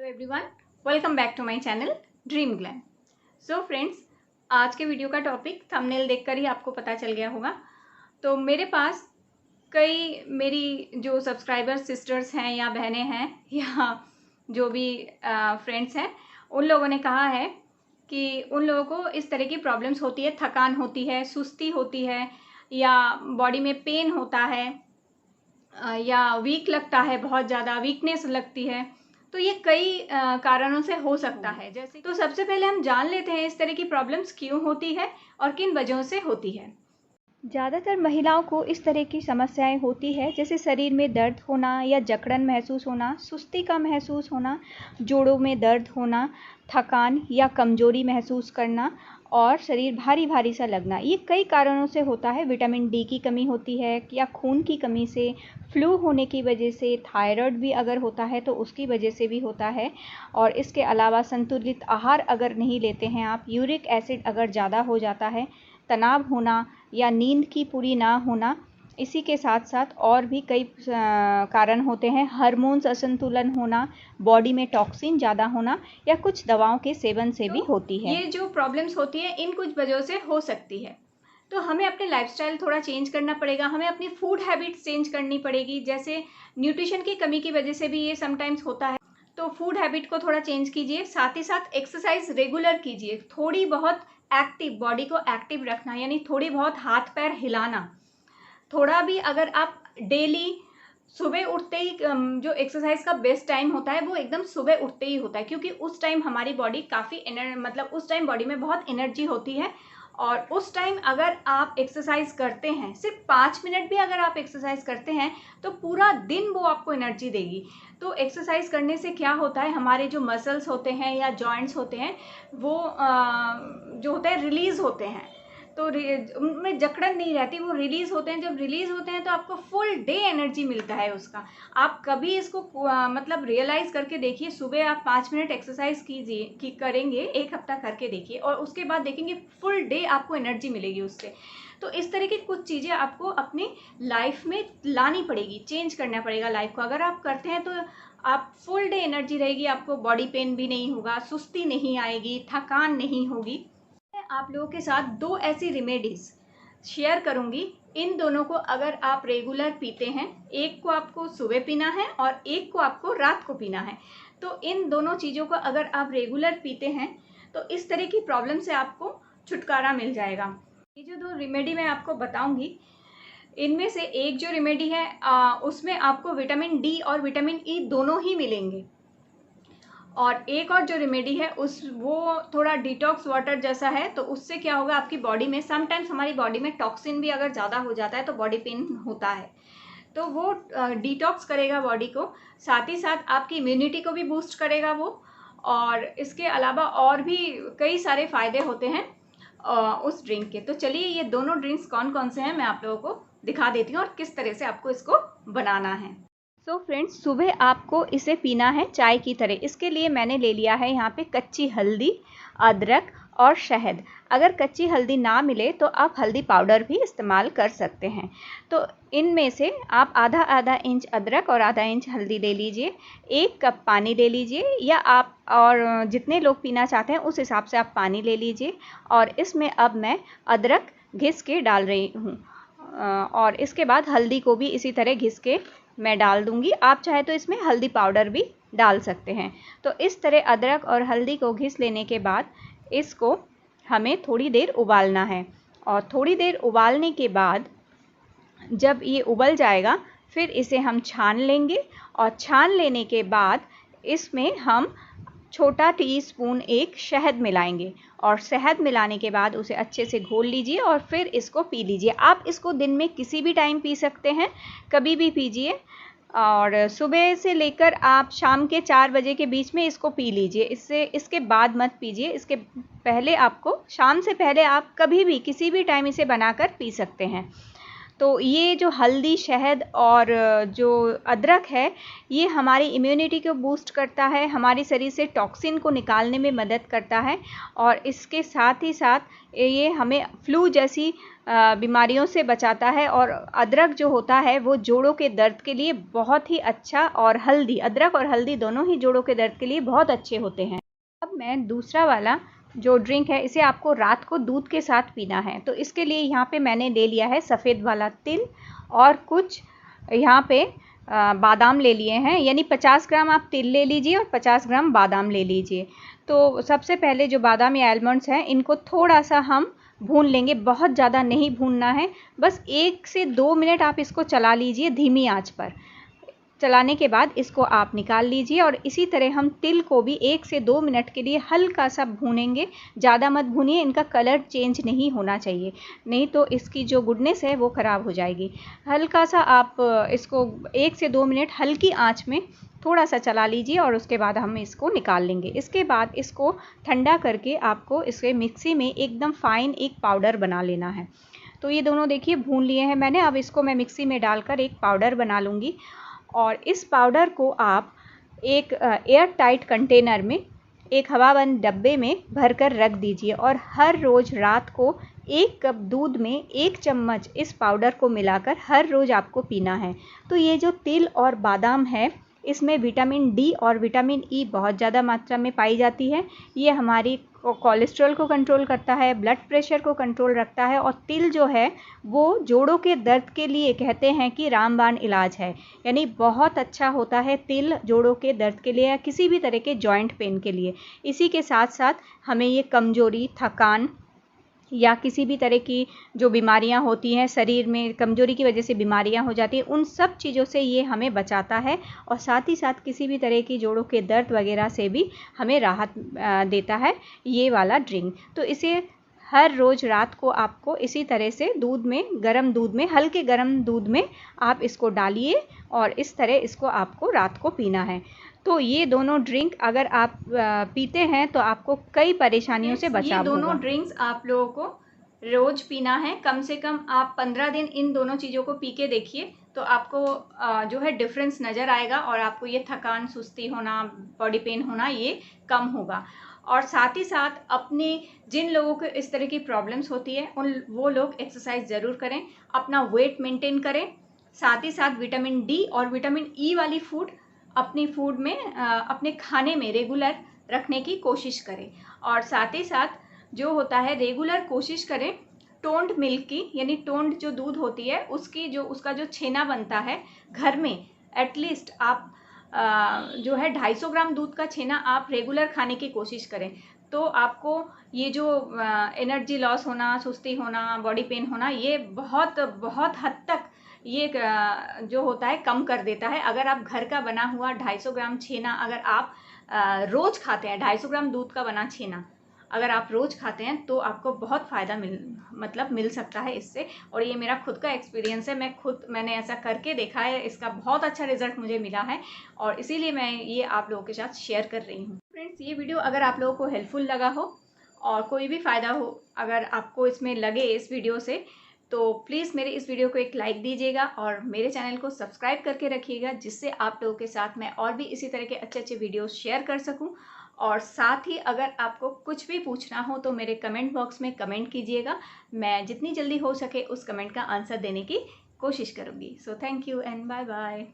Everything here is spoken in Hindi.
Everyone, welcome back to my channel Dream Glam. So friends, आज के वीडियो का टॉपिक थंबनेल देखकर ही आपको पता चल गया होगा। तो मेरे पास कई मेरी जो सब्सक्राइबर सिस्टर्स हैं या बहनें हैं या जो भी फ्रेंड्स हैं, उन लोगों ने कहा है कि उन लोगों को इस तरह की प्रॉब्लम्स होती है, थकान होती है, सुस्ती होती है या बॉडी में पेन होता है या वीक लगता है, बहुत ज़्यादा वीकनेस लगती है। तो ये कई कारणों से हो सकता है। जैसे तो सबसे पहले हम जान लेते हैं इस तरह की प्रॉब्लम्स क्यों होती है और किन वजहों से होती है। ज़्यादातर महिलाओं को इस तरह की समस्याएं होती है, जैसे शरीर में दर्द होना या जकड़न महसूस होना, सुस्ती का महसूस होना, जोड़ों में दर्द होना, थकान या कमजोरी महसूस करना और शरीर भारी भारी सा लगना। ये कई कारणों से होता है। विटामिन डी की कमी होती है या खून की कमी से, फ्लू होने की वजह से, थायराइड भी अगर होता है तो उसकी वजह से भी होता है। और इसके अलावा संतुलित आहार अगर नहीं लेते हैं आप, यूरिक एसिड अगर ज़्यादा हो जाता है, तनाव होना या नींद की पूरी ना होना, इसी के साथ साथ और भी कई कारण होते हैं। हार्मोन्स असंतुलन होना, बॉडी में टॉक्सिन ज़्यादा होना या कुछ दवाओं के सेवन से भी होती है। ये जो प्रॉब्लम्स होती है इन कुछ वजहों से हो सकती है। तो हमें अपने लाइफस्टाइल थोड़ा चेंज करना पड़ेगा, हमें अपनी फूड हैबिट्स चेंज करनी पड़ेगी। जैसे न्यूट्रिशन की कमी की वजह से भी ये समटाइम्स होता है, तो फूड हैबिट को थोड़ा चेंज कीजिए। साथ ही साथ एक्सरसाइज रेगुलर कीजिए, थोड़ी बहुत एक्टिव, बॉडी को एक्टिव रखना, यानी थोड़ी बहुत हाथ पैर हिलाना। थोड़ा भी अगर आप डेली सुबह उठते ही जो एक्सरसाइज का बेस्ट टाइम होता है वो एकदम सुबह उठते ही होता है, क्योंकि उस टाइम हमारी बॉडी काफ़ी मतलब उस टाइम बॉडी में बहुत एनर्जी होती है। और उस टाइम अगर आप एक्सरसाइज करते हैं, सिर्फ 5 मिनट भी अगर आप एक्सरसाइज करते हैं तो पूरा दिन वो आपको एनर्जी देगी। तो एक्सरसाइज करने से क्या होता है, हमारे जो मसल्स होते हैं या जॉइंट्स होते हैं वो जो होते हैं रिलीज़ होते हैं, तो उनमें जकड़न नहीं रहती, वो रिलीज़ होते हैं। जब रिलीज़ होते हैं तो आपको फुल डे एनर्जी मिलता है उसका। आप कभी इसको मतलब रियलाइज़ करके देखिए। सुबह आप 5 मिनट एक्सरसाइज कीजिए कि करेंगे, 1 हफ्ता करके देखिए और उसके बाद देखेंगे फुल डे आपको एनर्जी मिलेगी उससे। तो इस तरह की कुछ चीज़ें आपको अपनी लाइफ में लानी पड़ेगी, चेंज करना पड़ेगा लाइफ को। अगर आप करते हैं तो आप फुल डे एनर्जी रहेगी, आपको बॉडी पेन भी नहीं होगा, सुस्ती नहीं आएगी, थकान नहीं होगी। आप लोगों के साथ 2 ऐसी रेमेडीज शेयर करूंगी। इन दोनों को अगर आप रेगुलर पीते हैं, एक को आपको सुबह पीना है और एक को आपको रात को पीना है, तो इन दोनों चीज़ों को अगर आप रेगुलर पीते हैं तो इस तरह की प्रॉब्लम से आपको छुटकारा मिल जाएगा। ये जो 2 रेमेडी मैं आपको बताऊंगी, इनमें से एक जो रेमेडी है उसमें आपको विटामिन डी और विटामिन ई दोनों ही मिलेंगे, और एक और जो रेमेडी है वो थोड़ा डिटॉक्स वाटर जैसा है। तो उससे क्या होगा, आपकी बॉडी में समटाइम्स हमारी बॉडी में टॉक्सिन भी अगर ज़्यादा हो जाता है तो बॉडी पेन होता है, तो वो डिटॉक्स करेगा बॉडी को। साथ ही साथ आपकी इम्यूनिटी को भी बूस्ट करेगा वो। और इसके अलावा और भी कई सारे फ़ायदे होते हैं उस ड्रिंक के। तो चलिए, ये दोनों ड्रिंक्स कौन कौन से हैं मैं आप लोगों को दिखा देती हूँ और किस तरह से आपको इसको बनाना है। तो फ्रेंड्स, सुबह आपको इसे पीना है चाय की तरह। इसके लिए मैंने ले लिया है यहाँ पे कच्ची हल्दी, अदरक और शहद। अगर कच्ची हल्दी ना मिले तो आप हल्दी पाउडर भी इस्तेमाल कर सकते हैं। तो इनमें से आप आधा आधा इंच अदरक और आधा इंच हल्दी ले लीजिए, 1 कप पानी ले लीजिए, या आप और जितने लोग पीना चाहते हैं उस हिसाब से आप पानी ले लीजिए। और इसमें अब मैं अदरक घिस के डाल रही हूँ और इसके बाद हल्दी को भी इसी तरह घिस के मैं डाल दूंगी। आप चाहे तो इसमें हल्दी पाउडर भी डाल सकते हैं। तो इस तरह अदरक और हल्दी को घिस लेने के बाद इसको हमें थोड़ी देर उबालना है। और थोड़ी देर उबालने के बाद जब ये उबल जाएगा फिर इसे हम छान लेंगे। और छान लेने के बाद इसमें हम छोटा टीस्पून 1 शहद मिलाएंगे। और शहद मिलाने के बाद उसे अच्छे से घोल लीजिए और फिर इसको पी लीजिए। आप इसको दिन में किसी भी टाइम पी सकते हैं, कभी भी पीजिए। और सुबह से लेकर आप शाम के 4 बजे के बीच में इसको पी लीजिए। इसके बाद मत पीजिए। इसके पहले आपको, शाम से पहले आप कभी भी किसी भी टाइम इसे बनाकर पी सकते हैं। तो ये जो हल्दी, शहद और जो अदरक है, ये हमारी इम्यूनिटी को बूस्ट करता है, हमारे शरीर से टॉक्सिन को निकालने में मदद करता है और इसके साथ ही साथ ये हमें फ्लू जैसी बीमारियों से बचाता है। और अदरक जो होता है वो जोड़ों के दर्द के लिए बहुत ही अच्छा, और हल्दी, अदरक और हल्दी दोनों ही जोड़ों के दर्द के लिए बहुत अच्छे होते हैं। अब मैं दूसरा वाला जो ड्रिंक है, इसे आपको रात को दूध के साथ पीना है। तो इसके लिए यहाँ पे मैंने ले लिया है सफ़ेद वाला तिल और कुछ यहाँ पे बादाम ले लिए हैं, यानी 50 ग्राम आप तिल ले लीजिए और 50 ग्राम बादाम ले लीजिए। तो सबसे पहले जो बादाम या आलमंड्स हैं, इनको थोड़ा सा हम भून लेंगे, बहुत ज़्यादा नहीं भूनना है, बस 1 से 2 मिनट आप इसको चला लीजिए धीमी आंच पर। चलाने के बाद इसको आप निकाल लीजिए और इसी तरह हम तिल को भी 1 से 2 मिनट के लिए हल्का सा भूनेंगे, ज़्यादा मत भूनिए, इनका कलर चेंज नहीं होना चाहिए, नहीं तो इसकी जो गुडनेस है वो ख़राब हो जाएगी। हल्का सा आप इसको 1 से 2 मिनट हल्की आंच में थोड़ा सा चला लीजिए और उसके बाद हम इसको निकाल लेंगे। इसके बाद इसको ठंडा करके आपको इसे मिक्सी में एकदम फाइन एक पाउडर बना लेना है। तो ये दोनों देखिए भून लिए हैं मैंने, अब इसको मैं मिक्सी में डालकर एक पाउडर बना लूँगी और इस पाउडर को आप एक एयर टाइट कंटेनर में, एक हवाबंद डब्बे में भरकर रख दीजिए और हर रोज़ रात को 1 कप दूध में 1 चम्मच इस पाउडर को मिलाकर हर रोज़ आपको पीना है। तो ये जो तिल और बादाम है, इसमें विटामिन डी और विटामिन ई बहुत ज़्यादा मात्रा में पाई जाती है। ये हमारी कोलेस्ट्रॉल को कंट्रोल करता है, ब्लड प्रेशर को कंट्रोल रखता है और तिल जो है वो जोड़ों के दर्द के लिए कहते हैं कि रामबाण इलाज है, यानी बहुत अच्छा होता है तिल जोड़ों के दर्द के लिए या किसी भी तरह के जॉइंट पेन के लिए। इसी के साथ साथ हमें ये कमजोरी, थकान या किसी भी तरह की जो बीमारियां होती हैं, शरीर में कमजोरी की वजह से बीमारियां हो जाती हैं, उन सब चीज़ों से ये हमें बचाता है और साथ ही साथ किसी भी तरह की जोड़ों के दर्द वगैरह से भी हमें राहत देता है ये वाला ड्रिंक। तो इसे हर रोज़ रात को आपको इसी तरह से दूध में, गर्म दूध में, हल्के गर्म दूध में आप इसको डालिए और इस तरह इसको आपको रात को पीना है। तो ये दोनों ड्रिंक अगर आप पीते हैं तो आपको कई परेशानियों से बचाव होगा। ये दोनों ड्रिंक्स आप लोगों को रोज पीना है, कम से कम आप 15 दिन इन दोनों चीज़ों को पी के देखिए, तो आपको जो है डिफरेंस नज़र आएगा और आपको ये थकान, सुस्ती होना, बॉडी पेन होना ये कम होगा। और साथ ही साथ अपने जिन लोगों को इस तरह की प्रॉब्लम्स होती है वो लोग एक्सरसाइज ज़रूर करें, अपना वेट मेंटेन करें, साथ ही साथ विटामिन डी और विटामिन ई वाली फूड अपनी फूड में, अपने खाने में रेगुलर रखने की कोशिश करें। और साथ ही साथ जो होता है रेगुलर कोशिश करें टोन्ड मिल्क की, यानी टोन्ड जो दूध होती है उसका जो छेना बनता है घर में, एटलीस्ट आप जो है 250 ग्राम दूध का छेना आप रेगुलर खाने की कोशिश करें। तो आपको ये जो एनर्जी लॉस होना, सुस्ती होना, बॉडी पेन होना, ये बहुत बहुत हद तक ये जो होता है कम कर देता है। अगर आप घर का बना हुआ 250 ग्राम छेना अगर आप रोज़ खाते हैं, 250 ग्राम दूध का बना छेना अगर आप रोज़ खाते हैं तो आपको बहुत फ़ायदा मिल सकता है इससे। और ये मेरा खुद का एक्सपीरियंस है, मैंने ऐसा करके देखा है, इसका बहुत अच्छा रिजल्ट मुझे मिला है और इसीलिए मैं ये आप लोगों के साथ शेयर कर रही हूँ। फ्रेंड्स, ये वीडियो अगर आप लोगों को हेल्पफुल लगा हो और कोई भी फ़ायदा हो अगर आपको इसमें लगे इस वीडियो से, तो प्लीज़ मेरे इस वीडियो को एक लाइक दीजिएगा और मेरे चैनल को सब्सक्राइब करके रखिएगा, जिससे आप लोगों के साथ मैं और भी इसी तरह के अच्छे अच्छे वीडियोस शेयर कर सकूं। और साथ ही अगर आपको कुछ भी पूछना हो तो मेरे कमेंट बॉक्स में कमेंट कीजिएगा, मैं जितनी जल्दी हो सके उस कमेंट का आंसर देने की कोशिश करूँगी। So thank you and bye bye.